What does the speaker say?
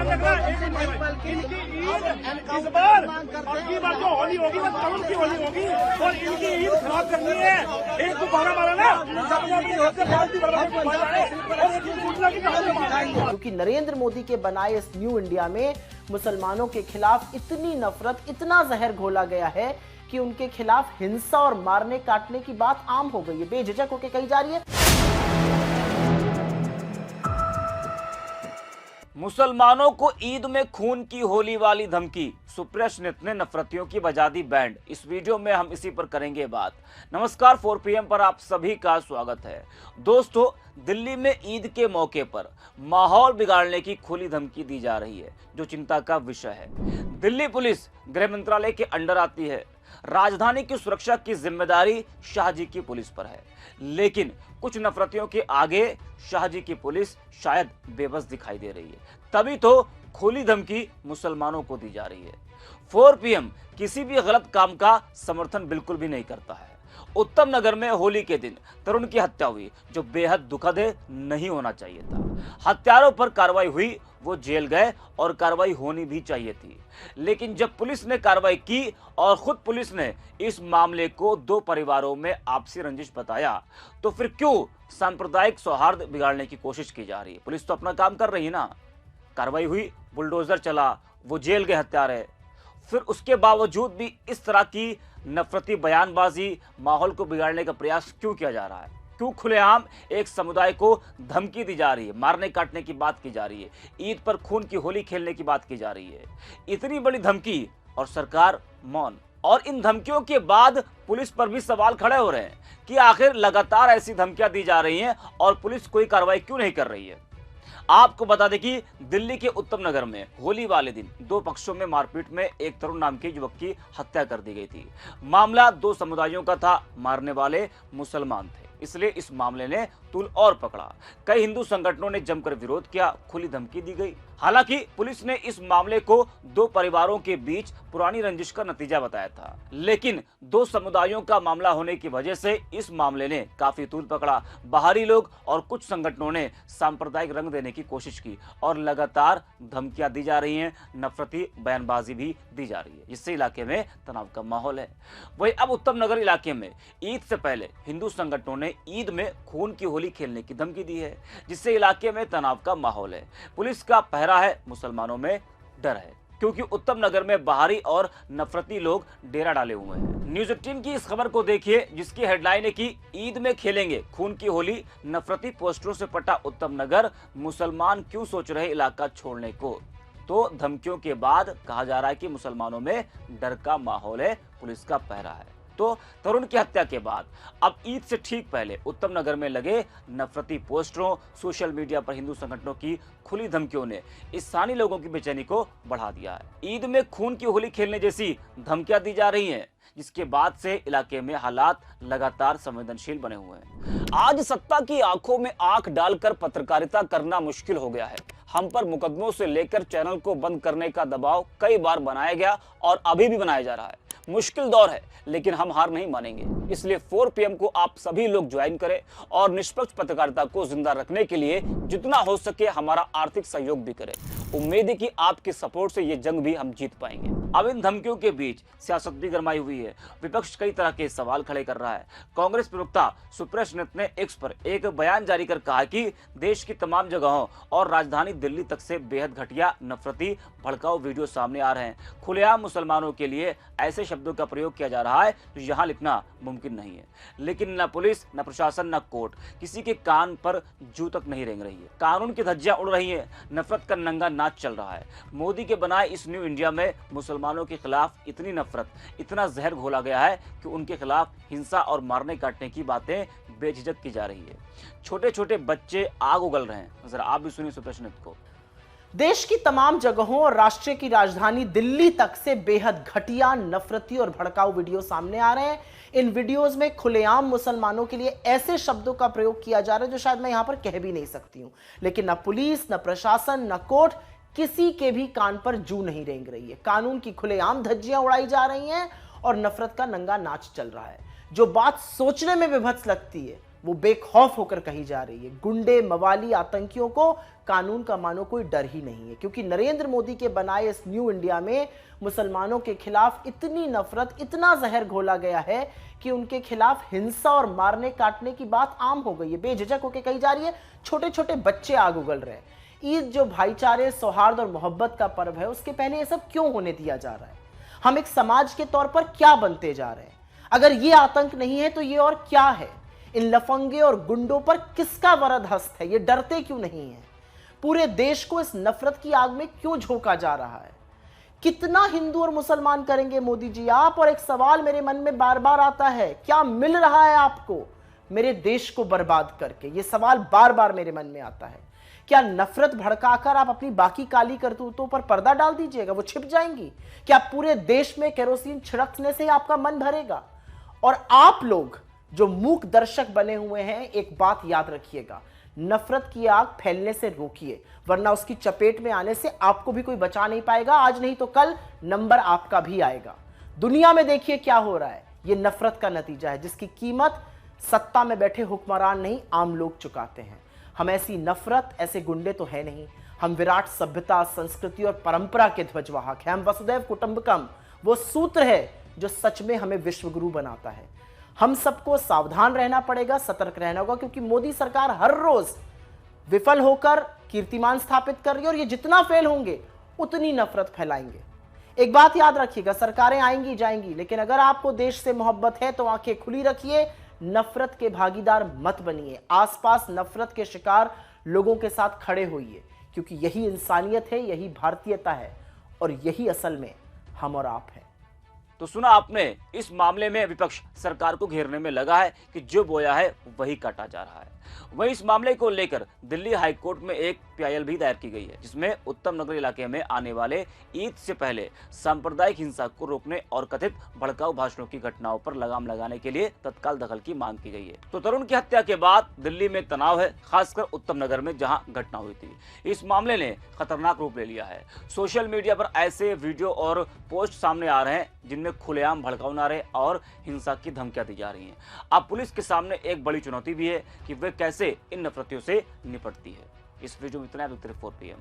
इस बार अगली बार जो होली होगी वो तरुण की होली होगी और इनकी ईद खराब करनी है। एक दोबारा मारा ना क्योंकि नरेंद्र मोदी के बनाए इस न्यू इंडिया में मुसलमानों के खिलाफ इतनी नफरत, इतना जहर घोला गया है कि उनके खिलाफ हिंसा और मारने काटने की बात आम हो गई है, बेझिझक होकर कही जा रही है। मुसलमानों को ईद में खून की होली वाली धमकी, सुप्रिया सुनित ने नफरतियों की बजा दी बैंड। इस वीडियो में हम इसी पर करेंगे बात। नमस्कार, 4 PM पर आप सभी का स्वागत है। दोस्तों, दिल्ली में ईद के मौके पर माहौल बिगाड़ने की खुली धमकी दी जा रही है, जो चिंता का विषय है। दिल्ली पुलिस गृह मंत्रालय के अंडर आती है। राजधानी की सुरक्षा की जिम्मेदारी शाहजी की पुलिस पर है, लेकिन कुछ नफरतियों के आगे शाहजी की पुलिस शायद बेबस दिखाई दे रही है। तभी तो खुली धमकी मुसलमानों को दी जा रही है। 4 PM किसी भी गलत काम का समर्थन बिल्कुल भी नहीं करता है। उत्तम नगर में होली के दिन तरुण की हत्या हुई, जो बेहद दुखद है, नहीं होना चाहिए था। हत्यारों पर कार्रवाई हुई, वो जेल गए और कार्रवाई होनी भी चाहिए थी। लेकिन जब पुलिस ने कार्रवाई की और खुद पुलिस ने इस मामले को 2 परिवारों में आपसी रंजिश बताया, तो फिर क्यों सांप्रदायिक सौहार्द बिगाड़ने की कोशिश की जा रही है? पुलिस तो अपना काम कर रही है ना। कार्रवाई हुई, बुलडोजर चला, वो जेल गए हत्यारे। फिर उसके बावजूद भी इस तरह की नफरती बयानबाजी, माहौल को बिगाड़ने का प्रयास क्यों किया जा रहा है? क्यों खुलेआम एक समुदाय को धमकी दी जा रही है, मारने काटने की बात की जा रही है, ईद पर खून की होली खेलने की बात की जा रही है? इतनी बड़ी धमकी और सरकार मौन। और इन धमकियों के बाद पुलिस पर भी सवाल खड़े हो रहे हैं कि आखिर लगातार ऐसी धमकियां दी जा रही हैं और पुलिस कोई कार्रवाई क्यों नहीं कर रही है। आपको बता दें कि दिल्ली के उत्तम नगर में होली वाले दिन 2 पक्षों में मारपीट में एक तरुण नाम के युवक की हत्या कर दी गई थी। मामला 2 समुदायों का था। मारने वाले मुसलमान थे, इसलिए इस मामले ने तूल और पकड़ा। कई हिंदू संगठनों ने जमकर विरोध किया, खुली धमकी दी गई। हालांकि पुलिस ने इस मामले को 2 परिवारों के बीच पुरानी रंजिश का नतीजा बताया था, लेकिन 2 समुदायों का मामला होने की वजह से इस मामले ने काफी तूल पकड़ा। बाहरी लोग और कुछ संगठनों ने सांप्रदायिक रंग देने की कोशिश की और लगातार धमकियां दी जा रही हैं, नफरती बयानबाजी भी दी जा रही है, जिससे इलाके में तनाव का माहौल है। वही अब उत्तम नगर इलाके में ईद से पहले हिंदू संगठनों ने ईद में खून की होली खेलने की धमकी दी है, जिससे इलाके में तनाव का माहौल है। पुलिस का पहरा है, मुसलमानों में डर है, क्योंकि उत्तम नगर में बाहरी और नफरती लोग डेरा डाले हुए हैं। न्यूज 18 की इस खबर को देखिए, जिसकी हेडलाइन है कि ईद में खेलेंगे खून की होली, नफरती पोस्टरों से पटा उत्तम नगर, मुसलमान क्यों सोच रहे इलाका छोड़ने को। तो धमकियों के बाद कहा जा रहा है कि मुसलमानों में डर का माहौल है, पुलिस का पहरा है। तो तरुण की हत्या के बाद अब ईद से ठीक पहले उत्तम नगर में लगे नफरती पोस्टरों, सोशल मीडिया पर हिंदू संगठनों की खुली धमकियों ने स्थानीय लोगों की बेचैनी को बढ़ा दिया है। ईद में खून की होली खेलने जैसी धमकियां दी जा रही हैं, जिसके बाद से इलाके में हालात लगातार संवेदनशील बने हुए हैं। आज सत्ता की आंखों में आंख डालकर पत्रकारिता करना मुश्किल हो गया है। हम पर मुकदमों से लेकर चैनल को बंद करने का दबाव कई बार बनाया गया और अभी भी बनाया जा रहा है। मुश्किल दौर है, लेकिन हम हार नहीं मानेंगे। इसलिए 4 PM को आप सभी लोग ज्वाइन करें और निष्पक्ष पत्रकारिता को जिंदा रखने के लिए जितना हो सके हमारा आर्थिक सहयोग भी करें। उम्मीद है कि आपके सपोर्ट से ये जंग भी हम जीत पाएंगे। अब इन धमकियों के बीच सियासत भी गरमाई हुई है। विपक्ष कई तरह के सवाल खड़े कर रहा है। कांग्रेस प्रवक्ता सुप्रिया सुनित ने एक्स पर एक बयान जारी कर कहा कि देश की तमाम जगहों और राजधानी दिल्ली तक से बेहद घटिया, नफरती, भड़काऊ वीडियो सामने आ रहे हैं। खुलेआम मुसलमानों के लिए ऐसे शब्दों का प्रयोग किया जा रहा है जो यहाँ लिखना मुमकिन नहीं है। लेकिन न पुलिस, न प्रशासन, न कोर्ट किसी के कान पर जू तक नहीं रेंग रही है। कानून की धज्जियां उड़ रही है, नफरत का नंगा नाच चल रहा है। मोदी के बनाए इस न्यू इंडिया में मुसलमानों के खिलाफ इतनी नफरत, इतना जहर घोला गया है कि उनके खिलाफ हिंसा और मारने काटने की बातें बेझिझक की जा रही है। छोटे छोटे बच्चे आग उगल रहे हैं। जरा आप भी सुनिए सुप्रिया सुनित को। देश की तमाम जगहों और राष्ट्र की राजधानी दिल्ली तक से बेहद घटिया, नफरती और भड़काऊ वीडियो सामने आ रहे हैं। इन वीडियोस में खुलेआम मुसलमानों के लिए ऐसे शब्दों का प्रयोग किया जा रहा है जो शायद मैं यहां पर कह भी नहीं सकती हूं। लेकिन न पुलिस, न प्रशासन, न कोर्ट किसी के भी कान पर जू नहीं रेंग रही है। कानून की खुलेआम धज्जियां उड़ाई जा रही हैं और नफरत का नंगा नाच चल रहा है। जो बात सोचने में विभत्स लगती है वो बेखौफ होकर कही जा रही है। गुंडे, मवाली, आतंकियों को कानून का मानो कोई डर ही नहीं है, क्योंकि नरेंद्र मोदी के बनाए इस न्यू इंडिया में मुसलमानों के खिलाफ इतनी नफरत, इतना जहर घोला गया है कि उनके खिलाफ हिंसा और मारने काटने की बात आम हो गई है। बेझिझक होकर कही जा रही है। छोटे छोटे बच्चे आग उगल रहे हैं। ईद जो भाईचारे, सौहार्द और मोहब्बत का पर्व है, उसके पहले ये सब क्यों होने दिया जा रहा है? हम एक समाज के तौर पर क्या बनते जा रहे हैं? अगर ये आतंक नहीं है तो ये और क्या है? इन लफंगे और गुंडों पर किसका वरद हस्त है? ये डरते क्यों नहीं है? पूरे देश को इस नफरत की आग में क्यों झोंका जा रहा है? कितना हिंदू और मुसलमान करेंगे मोदी जी आप? और एक सवाल मेरे मन में बार बार आता है, क्या मिल रहा है आपको मेरे देश को बर्बाद करके? ये सवाल बार बार मेरे मन में आता है। क्या नफरत भड़काकर आप अपनी बाकी काली करतूतों पर पर्दा डाल दीजिएगा, वो छिप जाएंगी? क्या पूरे देश में केरोसिन छिड़कने से आपका मन भरेगा? और आप लोग जो मूक दर्शक बने हुए हैं, एक बात याद रखिएगा, नफरत की आग फैलने से रोकिए, वरना उसकी चपेट में आने से आपको भी कोई बचा नहीं पाएगा। आज नहीं तो कल नंबर आपका भी आएगा। दुनिया में देखिए क्या हो रहा है। यह नफरत का नतीजा है, जिसकी कीमत सत्ता में बैठे हुक्मरान नहीं, आम लोग चुकाते हैं। हम ऐसी नफरत, ऐसे गुंडे तो है नहीं। हम विराट सभ्यता, संस्कृति और परंपरा के ध्वजवाहक हैं। हम वसुदैव कुटुंबकम, वो सूत्र है जो सच में हमें विश्वगुरु बनाता है। हम सबको सावधान रहना पड़ेगा, सतर्क रहना होगा, क्योंकि मोदी सरकार हर रोज विफल होकर कीर्तिमान स्थापित कर रही है, और ये जितना फेल होंगे उतनी नफरत फैलाएंगे। एक बात याद रखिएगा, सरकारें आएंगी जाएंगी, लेकिन अगर आपको देश से मोहब्बत है तो आंखें खुली रखिए, नफरत के भागीदार मत बनिए। आसपास नफरत के शिकार लोगों के साथ खड़े होइए, क्योंकि यही इंसानियत है, यही भारतीयता है, और यही असल में हम और आप हैं। तो सुना आपने, इस मामले में विपक्ष सरकार को घेरने में लगा है कि जो बोया है वही काटा जा रहा है। वहीं इस मामले को लेकर दिल्ली हाईकोर्ट में एक PIL भी दायर की गई है, जिसमें उत्तम नगर इलाके में आने वाले ईद से पहले सांप्रदायिक हिंसा को रोकने और कथित भड़काऊ भाषणों की घटनाओं पर लगाम लगाने के लिए तत्काल दखल की मांग की गई है। तो तरुण की हत्या के बाद दिल्ली में तनाव है, खासकर उत्तम नगर में जहां घटना हुई थी। इस मामले ने खतरनाक रूप ले लिया है। सोशल मीडिया पर ऐसे वीडियो और पोस्ट सामने आ रहे हैं जिनमें खुलेआम भड़काऊ नारे और हिंसा की धमकियां दी जा रही हैं। अब पुलिस के सामने एक बड़ी चुनौती भी है कि वे कैसे इन नफरतियों से निपटती है। इस वीडियो में इतना है। 4 PM।